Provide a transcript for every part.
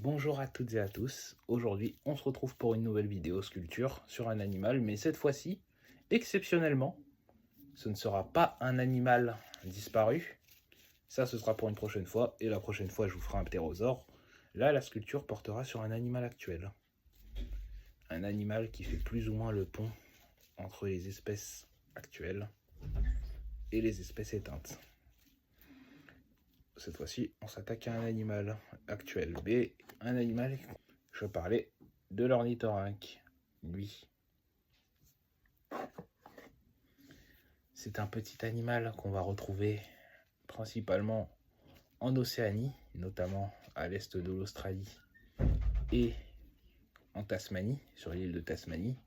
Bonjour à toutes et à tous, aujourd'hui on se retrouve pour une nouvelle vidéo sculpture sur un animal, mais cette fois-ci, exceptionnellement, ce ne sera pas un animal disparu, ça ce sera pour une prochaine fois, et la prochaine fois je vous ferai un ptérosaure. Là la sculpture portera sur un animal actuel, un animal qui fait plus ou moins le pont entre les espèces actuelles et les espèces éteintes. Cette fois-ci, on s'attaque à un animal actuel, mais un animal, je parlais de l'ornithorynque. Lui, c'est un petit animal qu'on va retrouver principalement en Océanie, notamment à l'est de l'Australie et en Tasmanie, sur l'île de Tasmanie.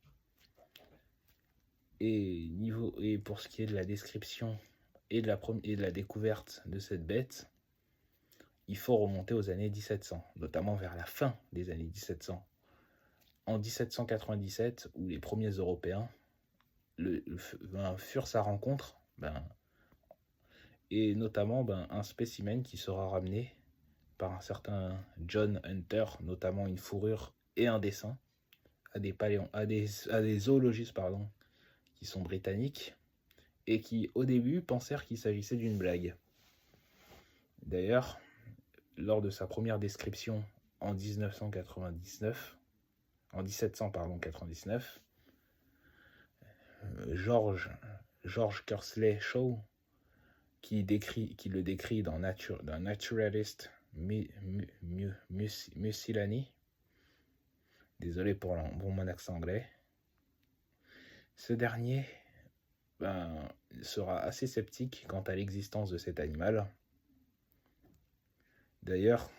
Et pour ce qui est de la description et de la découverte de cette bête, il faut remonter aux années 1700, notamment vers la fin des années 1700. En 1797, où les premiers Européens furent sa rencontre, et notamment un spécimen qui sera ramené par un certain John Hunter, notamment une fourrure et un dessin, à des zoologistes qui sont britanniques, et qui au début pensèrent qu'il s'agissait d'une blague. D'ailleurs, lors de sa première description en 1799, George Kersley Shaw, qui le décrit dans Naturalist Miscellany, désolé pour mon accent anglais, ce dernier sera assez sceptique quant à l'existence de cet animal. D'ailleurs,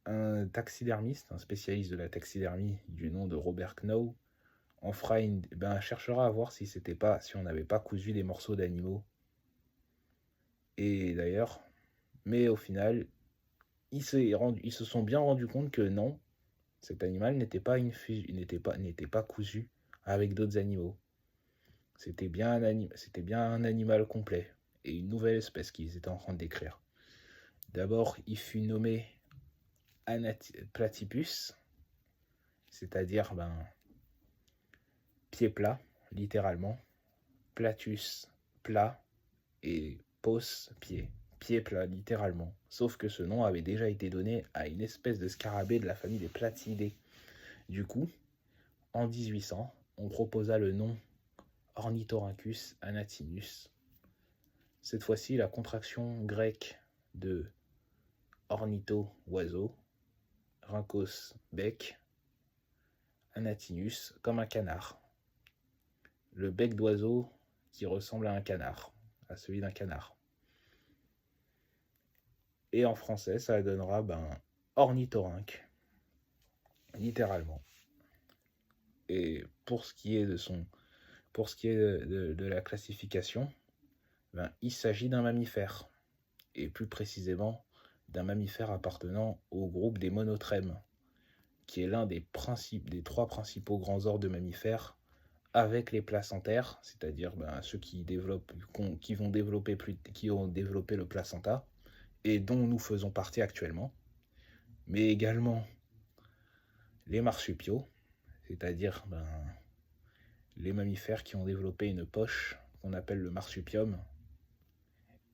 un taxidermiste, un spécialiste de la taxidermie du nom de Robert Know, cherchera à voir si on n'avait pas cousu des morceaux d'animaux. Et d'ailleurs, mais au final, ils se sont bien rendus compte que non, cet animal n'était pas cousu avec d'autres animaux. C'était bien un animal complet et une nouvelle espèce qu'ils étaient en train de décrire. D'abord, il fut nommé Platypus, c'est-à-dire pied plat, littéralement. Platus, plat, et pos, pied plat, littéralement. Sauf que ce nom avait déjà été donné à une espèce de scarabée de la famille des Platydés. Du coup, en 1800, on proposa le nom Ornithorhynchus anatinus. Cette fois-ci, la contraction grecque de ornitho, oiseau, rhynchos, bec, anatinus, comme un canard. Le bec d'oiseau qui ressemble à un canard, à celui d'un canard. Et en français, ça donnera ornithorynque, littéralement. Et pour ce qui est de la classification, il s'agit d'un mammifère, et plus précisément d'un mammifère appartenant au groupe des monotrèmes, qui est l'un des trois principaux grands ordres de mammifères, avec les placentaires, c'est-à-dire ceux qui ont développé le placenta, et dont nous faisons partie actuellement, mais également les marsupiaux, c'est-à-dire les mammifères qui ont développé une poche qu'on appelle le marsupium,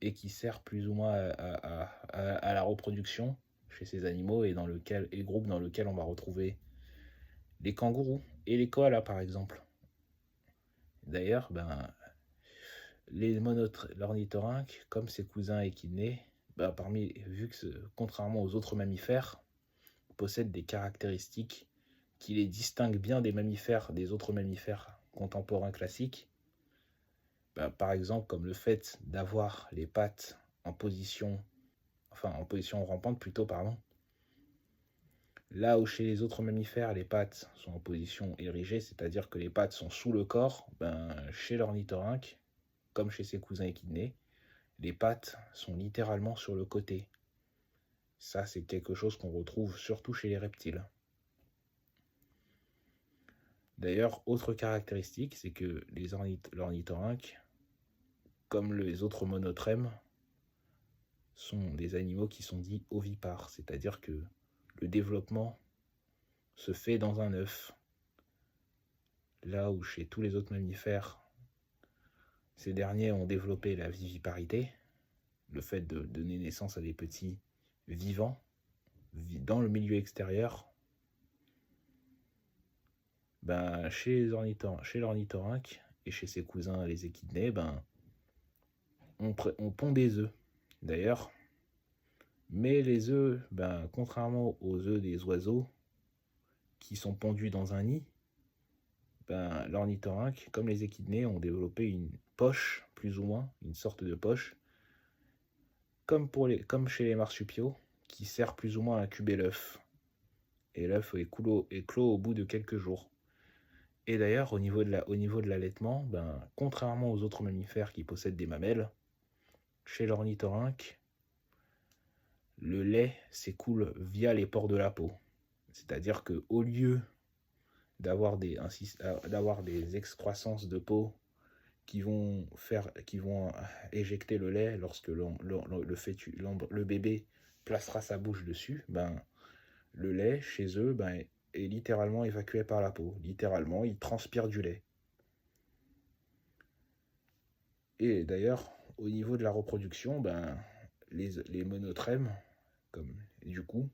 et qui sert plus ou moins à la reproduction chez ces animaux, et groupe dans lequel on va retrouver les kangourous et les koalas par exemple. D'ailleurs, l'ornithorynque, comme ses cousins échidnés, contrairement aux autres mammifères, possède des caractéristiques qui les distinguent bien des autres mammifères contemporains classiques. Par exemple, comme le fait d'avoir les pattes en position rampante plutôt, Là où chez les autres mammifères, les pattes sont en position érigée, c'est-à-dire que les pattes sont sous le corps, chez l'ornithorynque, comme chez ses cousins échidnés, les pattes sont littéralement sur le côté. Ça, c'est quelque chose qu'on retrouve surtout chez les reptiles. D'ailleurs, autre caractéristique, c'est que l'ornithorynque, comme les autres monotrèmes, sont des animaux qui sont dits ovipares, c'est-à-dire que le développement se fait dans un œuf. Là où chez tous les autres mammifères, ces derniers ont développé la viviparité, le fait de donner naissance à des petits vivants dans le milieu extérieur, ben, chez l'ornithorynque et chez ses cousins les échidnés, ben, on pond des œufs. D'ailleurs, mais les œufs, ben, contrairement aux œufs des oiseaux qui sont pondus dans un nid, ben, l'ornithorynque, comme les échidnés, ont développé une poche, plus ou moins, une sorte de poche, comme chez les marsupiaux, qui sert plus ou moins à incuber l'œuf. Et l'œuf est clos au bout de quelques jours. Et d'ailleurs, au niveau de l'allaitement, ben, contrairement aux autres mammifères qui possèdent des mamelles, chez l'ornithorynque, le lait s'écoule via les pores de la peau. C'est-à-dire qu'au lieu d'avoir des excroissances de peau qui vont éjecter le lait lorsque le bébé placera sa bouche dessus, ben, le lait chez eux ben, est littéralement évacué par la peau. Littéralement, ils transpirent du lait. Et d'ailleurs, au niveau de la reproduction, ben, les monotrèmes, comme du coup,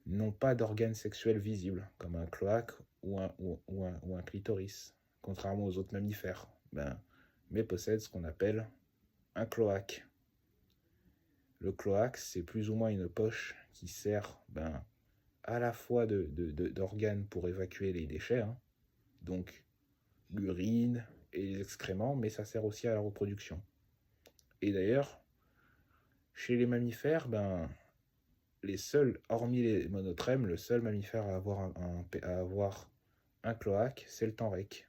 n'ont pas d'organes sexuels visibles, comme un cloaque ou un clitoris, contrairement aux autres mammifères, ben, mais possèdent ce qu'on appelle un cloaque. Le cloaque, c'est plus ou moins une poche qui sert ben, à la fois d'organes pour évacuer les déchets, hein, donc l'urine et les excréments, mais ça sert aussi à la reproduction. Et d'ailleurs, chez les mammifères, ben, hormis les monotrèmes, le seul mammifère à avoir un cloaque, c'est le tenrec.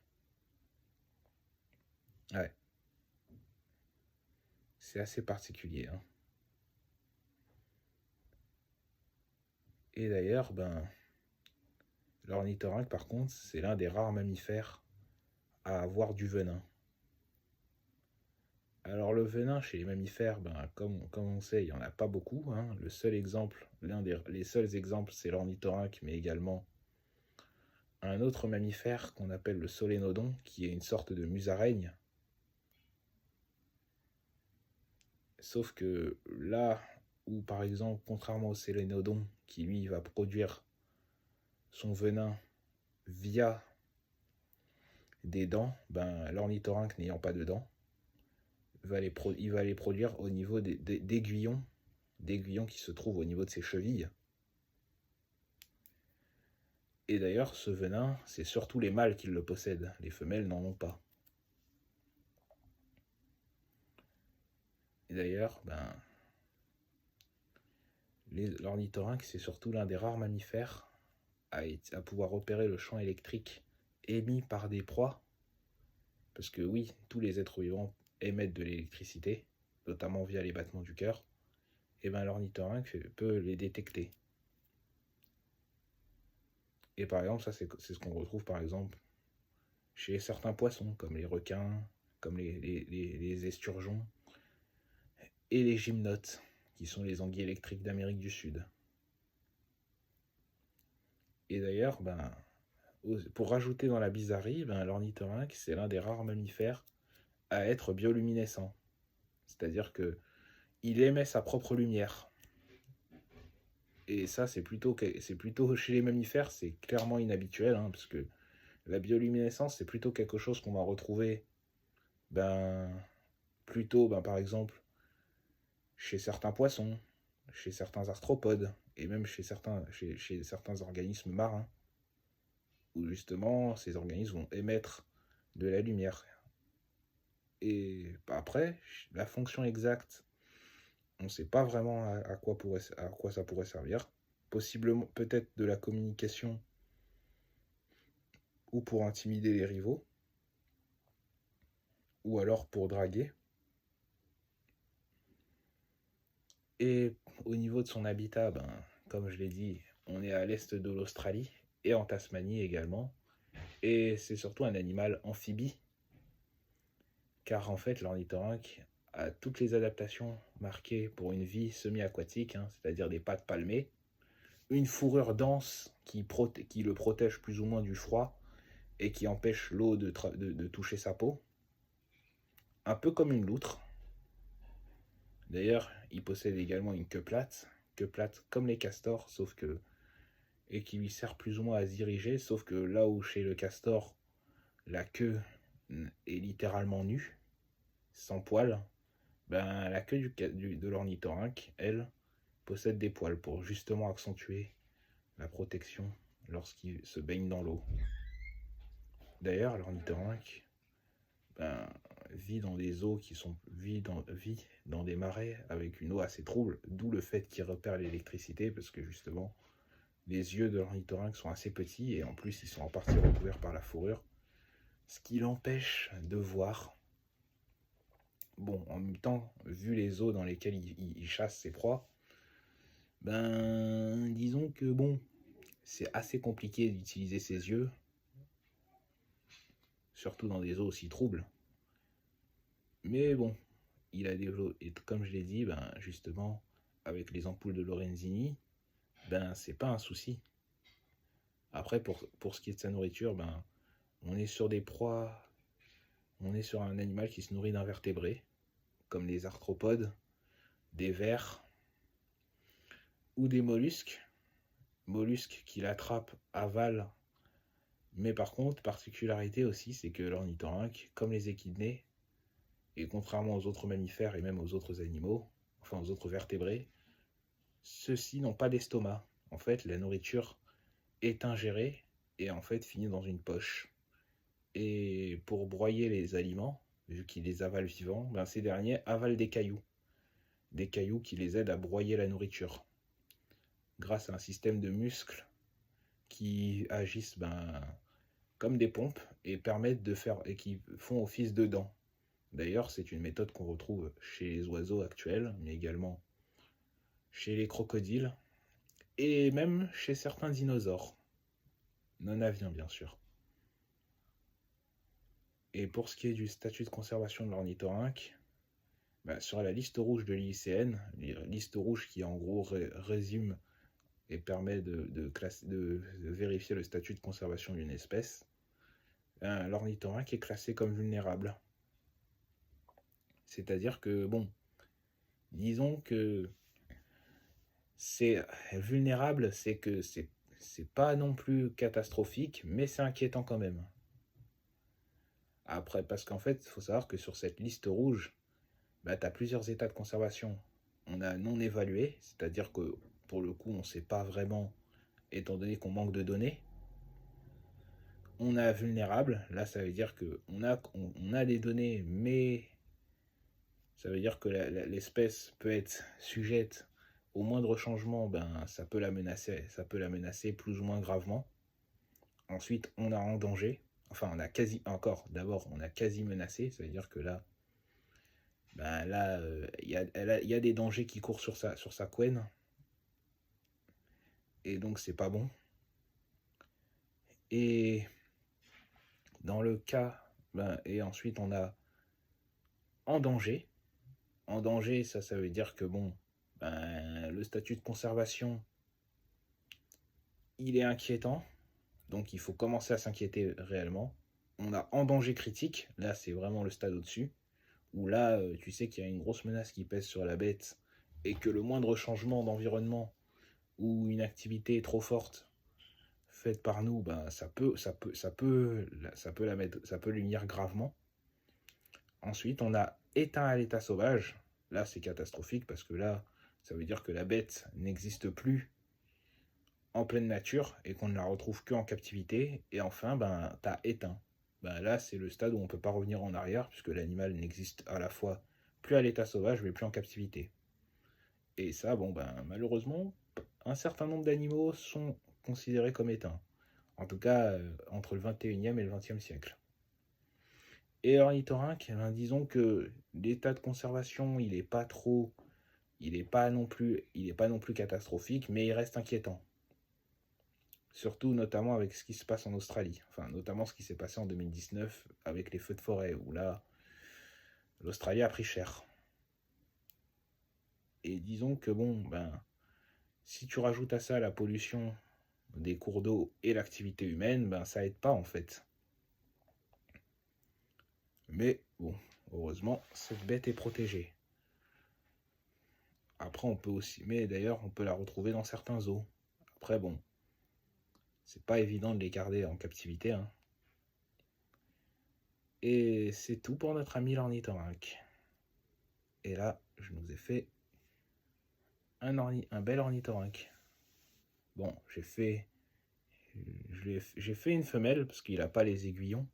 Ouais. C'est assez particulier. Hein. Et d'ailleurs, ben, l'ornithorynque, par contre, c'est l'un des rares mammifères à avoir du venin. Alors le venin chez les mammifères, ben, comme on sait, il n'y en a pas beaucoup. Hein. Les seuls exemples, c'est l'ornithorynque, mais également un autre mammifère qu'on appelle le solénodon, qui est une sorte de musaraigne. Sauf que là où, par exemple, contrairement au solénodon, qui lui va produire son venin via des dents, ben, l'ornithorynque n'ayant pas de dents, il va les produire au niveau d'aiguillons qui se trouvent au niveau de ses chevilles. Et d'ailleurs, ce venin, c'est surtout les mâles qui le possèdent, les femelles n'en ont pas. Et d'ailleurs, ben, l'ornithorynque, c'est surtout l'un des rares mammifères à pouvoir repérer le champ électrique émis par des proies. Parce que oui, tous les êtres vivants émettent de l'électricité, notamment via les battements du cœur. Et bien l'ornithorynque peut les détecter. Et par exemple, ça c'est ce qu'on retrouve par exemple chez certains poissons, comme les requins, comme les esturgeons, et les gymnotes, qui sont les anguilles électriques d'Amérique du Sud. Et d'ailleurs, ben, pour rajouter dans la bizarrerie, ben, l'ornithorynque, c'est l'un des rares mammifères à être bioluminescent. C'est-à-dire qu'il émet sa propre lumière. Et ça, c'est plutôt chez les mammifères, c'est clairement inhabituel, hein, parce que la bioluminescence, c'est plutôt quelque chose qu'on va retrouver, ben, plutôt, ben, par exemple, chez certains poissons, chez certains arthropodes, et même chez certains organismes marins, où justement, ces organismes vont émettre de la lumière. Et après, la fonction exacte, on ne sait pas vraiment à quoi ça pourrait servir. Possiblement, peut-être de la communication ou pour intimider les rivaux, ou alors pour draguer. Et au niveau de son habitat, ben, comme je l'ai dit, on est à l'est de l'Australie et en Tasmanie également. Et c'est surtout un animal amphibie, car en fait l'ornithorynque a toutes les adaptations marquées pour une vie semi-aquatique, hein, c'est-à-dire des pattes palmées, une fourrure dense qui le protège plus ou moins du froid et qui empêche l'eau de toucher sa peau. Un peu comme une loutre. D'ailleurs, il possède également une queue plate comme les castors, sauf que et qui lui sert plus ou moins à se diriger, sauf que là où chez le castor, la queue est littéralement nue, sans poils, ben, la queue de l'ornithorynque, elle, possède des poils pour justement accentuer la protection lorsqu'il se baigne dans l'eau. D'ailleurs, l'ornithorynque ben, vit dans des eaux qui sont vit dans des marais avec une eau assez trouble, d'où le fait qu'il repère l'électricité, parce que justement, les yeux de l'ornithorynque sont assez petits et en plus ils sont en partie recouverts par la fourrure, ce qui l'empêche de voir. Bon, en même temps, vu les eaux dans lesquelles il chasse ses proies, ben disons que bon, c'est assez compliqué d'utiliser ses yeux, surtout dans des eaux aussi troubles. Mais bon, il a développé, et comme je l'ai dit, ben justement, avec les ampoules de Lorenzini, ben c'est pas un souci. Après, pour ce qui est de sa nourriture, ben on est sur des proies, on est sur un animal qui se nourrit d'invertébrés, comme les arthropodes, des vers ou des mollusques. Mollusques qu'il attrape, avale. Mais par contre, particularité aussi, c'est que l'ornithorynque, comme les échidnés, et contrairement aux autres mammifères et même aux autres animaux, enfin aux autres vertébrés, ceux-ci n'ont pas d'estomac. En fait, la nourriture est ingérée et en fait finit dans une poche. Et pour broyer les aliments, vu qu'ils les avalent vivants, ben ces derniers avalent des cailloux qui les aident à broyer la nourriture, grâce à un système de muscles qui agissent comme des pompes et permettent de faire et qui font office de dents. D'ailleurs, c'est une méthode qu'on retrouve chez les oiseaux actuels, mais également chez les crocodiles et même chez certains dinosaures, non aviens bien sûr. Et pour ce qui est du statut de conservation de l'ornithorynque, sur la liste rouge de l'IUCN, liste rouge qui en gros résume et permet de vérifier le statut de conservation d'une espèce, l'ornithorynque est classé comme vulnérable. C'est-à-dire que, bon, disons que c'est vulnérable, c'est que c'est pas non plus catastrophique, mais c'est inquiétant quand même. Après, parce qu'en fait, il faut savoir que sur cette liste rouge, tu as plusieurs états de conservation. On a non évalué, c'est-à-dire que pour le coup, on ne sait pas vraiment, étant donné qu'on manque de données. On a vulnérable, là ça veut dire qu'on a des données, mais ça veut dire que l'espèce peut être sujette au moindre changement, ça peut la menacer plus ou moins gravement. Ensuite, on a en danger, enfin on a quasi menacé, ça veut dire que là, il y a des dangers qui courent sur sa couenne, et donc c'est pas bon. Et dans le cas, et ensuite on a en danger. En danger, ça veut dire que bon, le statut de conservation, il est inquiétant, donc il faut commencer à s'inquiéter réellement. On a en danger critique, là c'est vraiment le stade au-dessus, où là tu sais qu'il y a une grosse menace qui pèse sur la bête et que le moindre changement d'environnement ou une activité trop forte faite par nous, ça peut lui nuire gravement. Ensuite, on a éteint à l'état sauvage. Là, c'est catastrophique parce que là, ça veut dire que la bête n'existe plus en pleine nature et qu'on ne la retrouve qu'en captivité. Et enfin, t'as éteint. Là, c'est le stade où on ne peut pas revenir en arrière puisque l'animal n'existe à la fois plus à l'état sauvage mais plus en captivité. Et ça, malheureusement, un certain nombre d'animaux sont considérés comme éteints. En tout cas, entre le 21e et le 20e siècle. Et l'ornithorynque, disons que l'état de conservation, il n'est pas non plus catastrophique, mais il reste inquiétant. Surtout, notamment avec ce qui se passe en Australie. Enfin, notamment ce qui s'est passé en 2019 avec les feux de forêt, où là, l'Australie a pris cher. Et disons que Si tu rajoutes à ça la pollution des cours d'eau et l'activité humaine, ben ça aide pas en fait. Mais bon, heureusement, cette bête est protégée. Après, on peut aussi, mais d'ailleurs, on peut la retrouver dans certains zoos. Après, bon, c'est pas évident de les garder en captivité, hein. Et c'est tout pour notre ami l'ornithorynque. Et là, je nous ai fait un bel ornithorynque. Bon, j'ai fait une femelle parce qu'il n'a pas les aiguillons.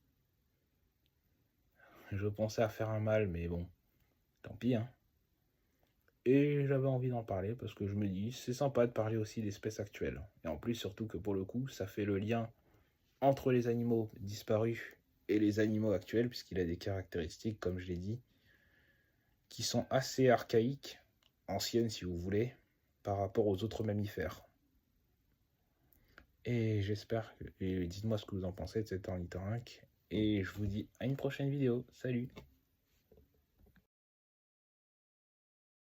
Je pensais à faire un mâle, mais bon, tant pis, hein. Et j'avais envie d'en parler parce que je me dis, c'est sympa de parler aussi d'espèces actuelles. Et en plus, surtout que pour le coup, ça fait le lien entre les animaux disparus et les animaux actuels, puisqu'il a des caractéristiques, comme je l'ai dit, qui sont assez archaïques, anciennes si vous voulez, par rapport aux autres mammifères. Et j'espère que... Et dites-moi ce que vous en pensez de cet ornithorynque. Et je vous dis à une prochaine vidéo. Salut!